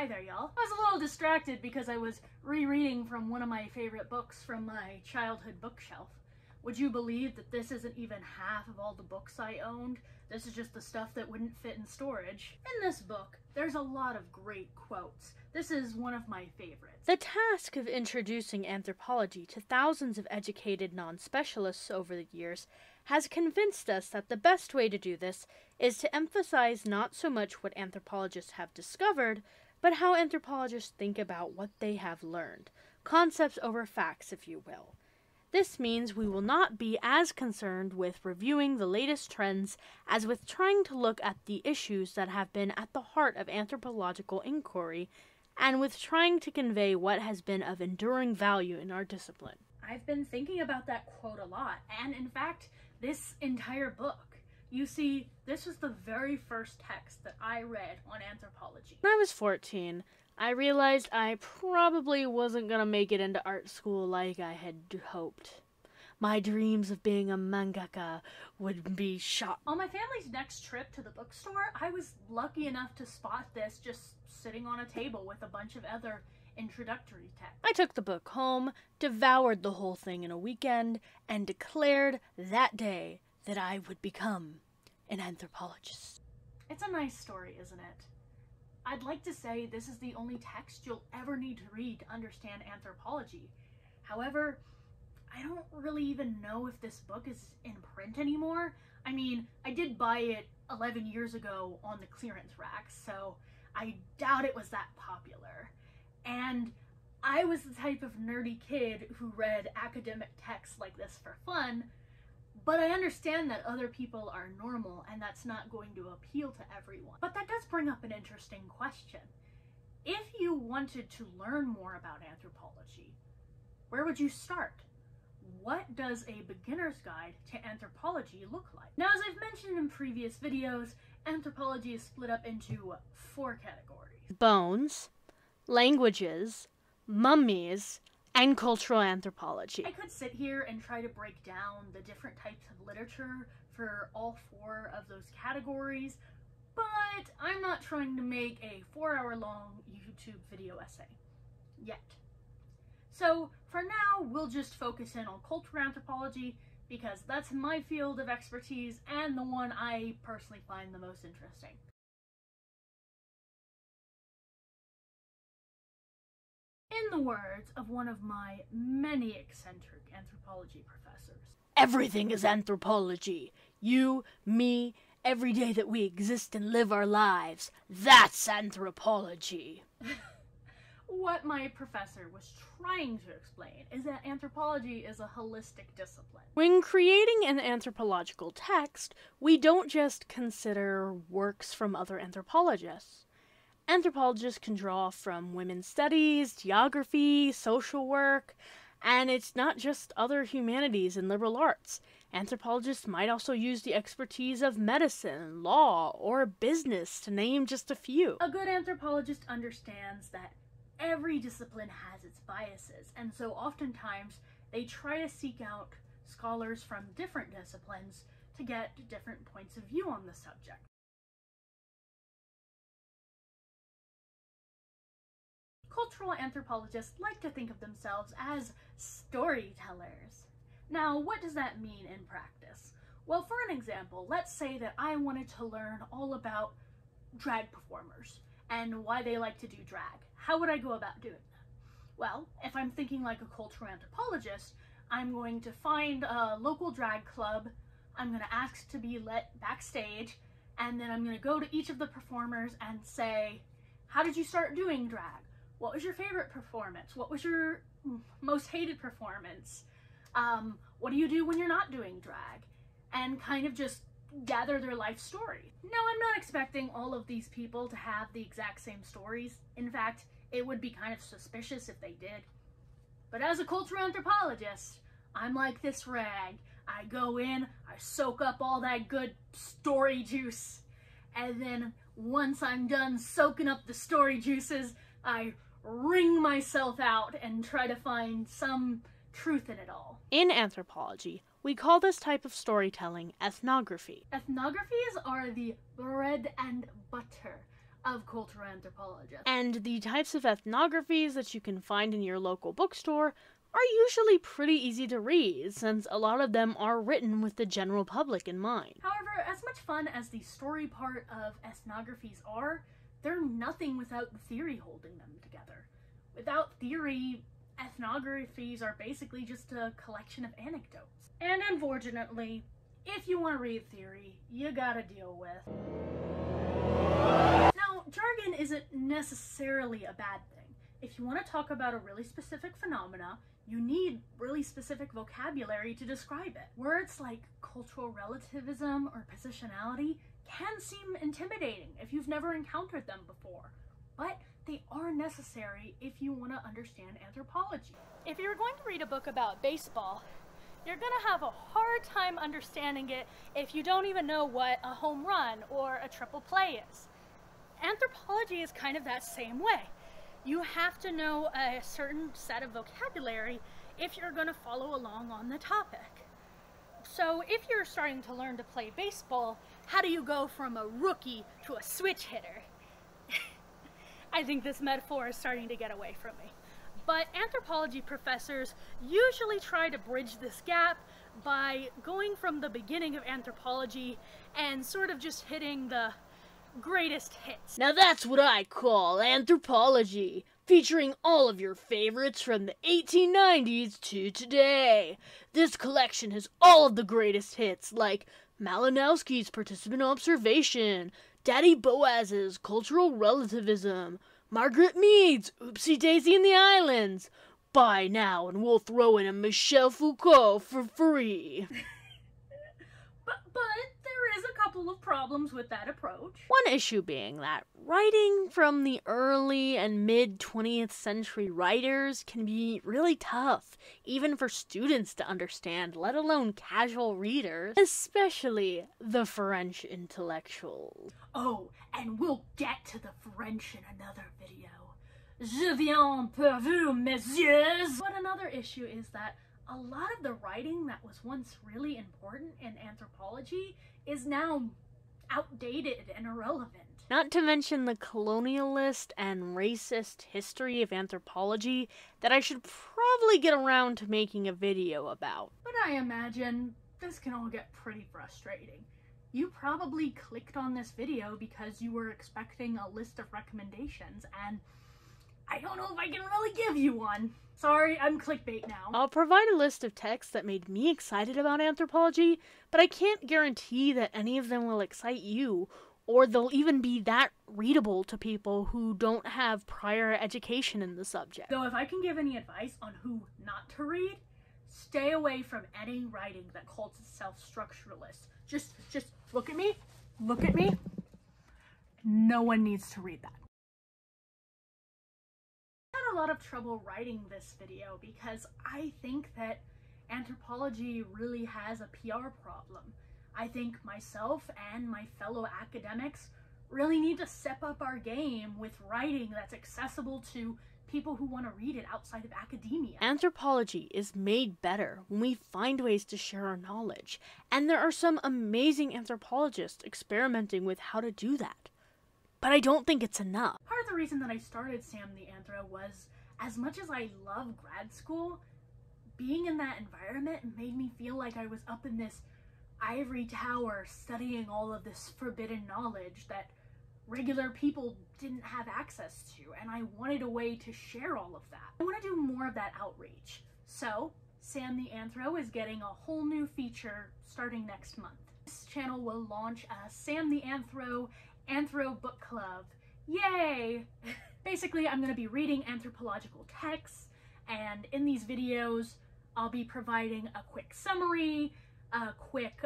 Hi there, y'all. I was a little distracted because I was rereading from one of my favorite books from my childhood bookshelf. Would you believe that this isn't even half of all the books I owned? This is just the stuff that wouldn't fit in storage. In this book, there's a lot of great quotes. This is one of my favorites. The task of introducing anthropology to thousands of educated non-specialists over the years has convinced us that the best way to do this is to emphasize not so much what anthropologists have discovered, but how anthropologists think about what they have learned. Concepts over facts, if you will. This means we will not be as concerned with reviewing the latest trends as with trying to look at the issues that have been at the heart of anthropological inquiry, and with trying to convey what has been of enduring value in our discipline. I've been thinking about that quote a lot, and in fact, this entire book. You see, this was the very first text that I read on anthropology. When I was 14, I realized I probably wasn't gonna make it into art school like I had hoped. My dreams of being a mangaka would be shot. On my family's next trip to the bookstore, I was lucky enough to spot this just sitting on a table with a bunch of other introductory text. I took the book home, devoured the whole thing in a weekend, and declared that day that I would become an anthropologist. It's a nice story, isn't it? I'd like to say this is the only text you'll ever need to read to understand anthropology. However, I don't really even know if this book is in print anymore. I mean, I did buy it 11 years ago on the clearance rack, so I doubt it was that popular. And I was the type of nerdy kid who read academic texts like this for fun, but I understand that other people are normal and that's not going to appeal to everyone. But that does bring up an interesting question. If you wanted to learn more about anthropology, where would you start? What does a beginner's guide to anthropology look like? Now, as I've mentioned in previous videos, anthropology is split up into 4 categories. Bones, languages, mummies, and cultural anthropology. I could sit here and try to break down the different types of literature for all 4 of those categories, but I'm not trying to make a 4-hour-long YouTube video essay yet. So for now, we'll just focus in on cultural anthropology because that's my field of expertise and the one I personally find the most interesting. In the words of one of my many eccentric anthropology professors, everything is anthropology. You, me, every day that we exist and live our lives. That's anthropology. What my professor was trying to explain is that anthropology is a holistic discipline. When creating an anthropological text, we don't just consider works from other anthropologists. Anthropologists can draw from women's studies, geography, social work, and it's not just other humanities and liberal arts. Anthropologists might also use the expertise of medicine, law, or business, to name just a few. A good anthropologist understands that every discipline has its biases, and so oftentimes they try to seek out scholars from different disciplines to get different points of view on the subject. Cultural anthropologists like to think of themselves as storytellers. Now, what does that mean in practice? Well, for an example, let's say that I wanted to learn all about drag performers and why they like to do drag. How would I go about doing that? Well, if I'm thinking like a cultural anthropologist, I'm going to find a local drag club, I'm going to ask to be let backstage, and then I'm going to go to each of the performers and say, how did you start doing drag? What was your favorite performance? What was your most hated performance? What do you do when you're not doing drag? And kind of just gather their life story. Now, I'm not expecting all of these people to have the exact same stories. In fact, it would be kind of suspicious if they did. But as a cultural anthropologist, I'm like this rag. I go in, I soak up all that good story juice, and then once I'm done soaking up the story juices, I wring myself out and try to find some truth in it all. In anthropology, we call this type of storytelling ethnography. Ethnographies are the bread and butter of cultural anthropologists. And the types of ethnographies that you can find in your local bookstore are usually pretty easy to read, since a lot of them are written with the general public in mind. However, as much fun as the story part of ethnographies are, they're nothing without the theory holding them together. Without theory, ethnographies are basically just a collection of anecdotes. And unfortunately, if you want to read theory, you gotta deal with. Now, jargon isn't necessarily a bad thing. If you want to talk about a really specific phenomena, you need really specific vocabulary to describe it. Words like cultural relativism or positionality can seem intimidating if you've never encountered them before, but they are necessary if you want to understand anthropology. If you're going to read a book about baseball, you're going to have a hard time understanding it if you don't even know what a home run or a triple play is. Anthropology is kind of that same way. You have to know a certain set of vocabulary if you're going to follow along on the topic. So if you're starting to learn to play baseball, how do you go from a rookie to a switch hitter? I think this metaphor is starting to get away from me. But anthropology professors usually try to bridge this gap by going from the beginning of anthropology and sort of just hitting the greatest hits. Now that's what I call anthropology, featuring all of your favorites from the 1890s to today. This collection has all of the greatest hits, like Malinowski's Participant Observation, Daddy Boaz's Cultural Relativism, Margaret Mead's Oopsie Daisy in the Islands. Buy now and we'll throw in a Michel Foucault for free. But there is a couple of problems with that approach. One issue being that writing from the early and mid-20th century writers can be really tough, even for students to understand, let alone casual readers, especially the French intellectuals. Oh, and we'll get to the French in another video. Je viens pour vous, messieurs! But another issue is that a lot of the writing that was once really important in anthropology is now outdated and irrelevant. Not to mention the colonialist and racist history of anthropology that I should probably get around to making a video about. But I imagine this can all get pretty frustrating. You probably clicked on this video because you were expecting a list of recommendations, and I don't know if I can really give you one. Sorry, I'm clickbait now. I'll provide a list of texts that made me excited about anthropology, but I can't guarantee that any of them will excite you, or they'll even be that readable to people who don't have prior education in the subject. Though if I can give any advice on who not to read, stay away from any writing that calls itself structuralist. Just look at me. Look at me. No one needs to read that. I had a lot of trouble writing this video because I think that anthropology really has a PR problem. I think myself and my fellow academics really need to step up our game with writing that's accessible to people who want to read it outside of academia. Anthropology is made better when we find ways to share our knowledge, and there are some amazing anthropologists experimenting with how to do that. But I don't think it's enough. Part of the reason that I started Sam the Anthro was, as much as I love grad school, being in that environment made me feel like I was up in this ivory tower studying all of this forbidden knowledge that regular people didn't have access to, and I wanted a way to share all of that. I want to do more of that outreach. So, Sam the Anthro is getting a whole new feature starting next month. This channel will launch a Sam the Anthro Book Club. Yay! Basically, I'm going to be reading anthropological texts, and in these videos, I'll be providing a quick summary, a quick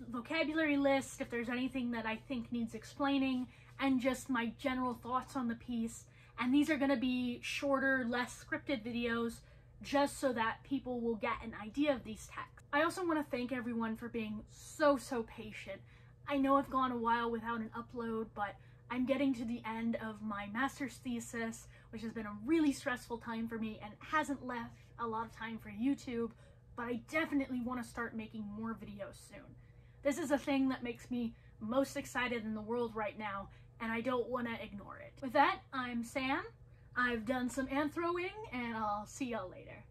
vocabulary list if there's anything that I think needs explaining, and just my general thoughts on the piece. And these are going to be shorter, less scripted videos, just so that people will get an idea of these texts. I also want to thank everyone for being so patient. I know I've gone a while without an upload, but I'm getting to the end of my master's thesis, which has been a really stressful time for me and hasn't left a lot of time for YouTube, but I definitely want to start making more videos soon. This is a thing that makes me most excited in the world right now, and I don't want to ignore it. With that, I'm Sam. I've done some anthroing, and I'll see y'all later.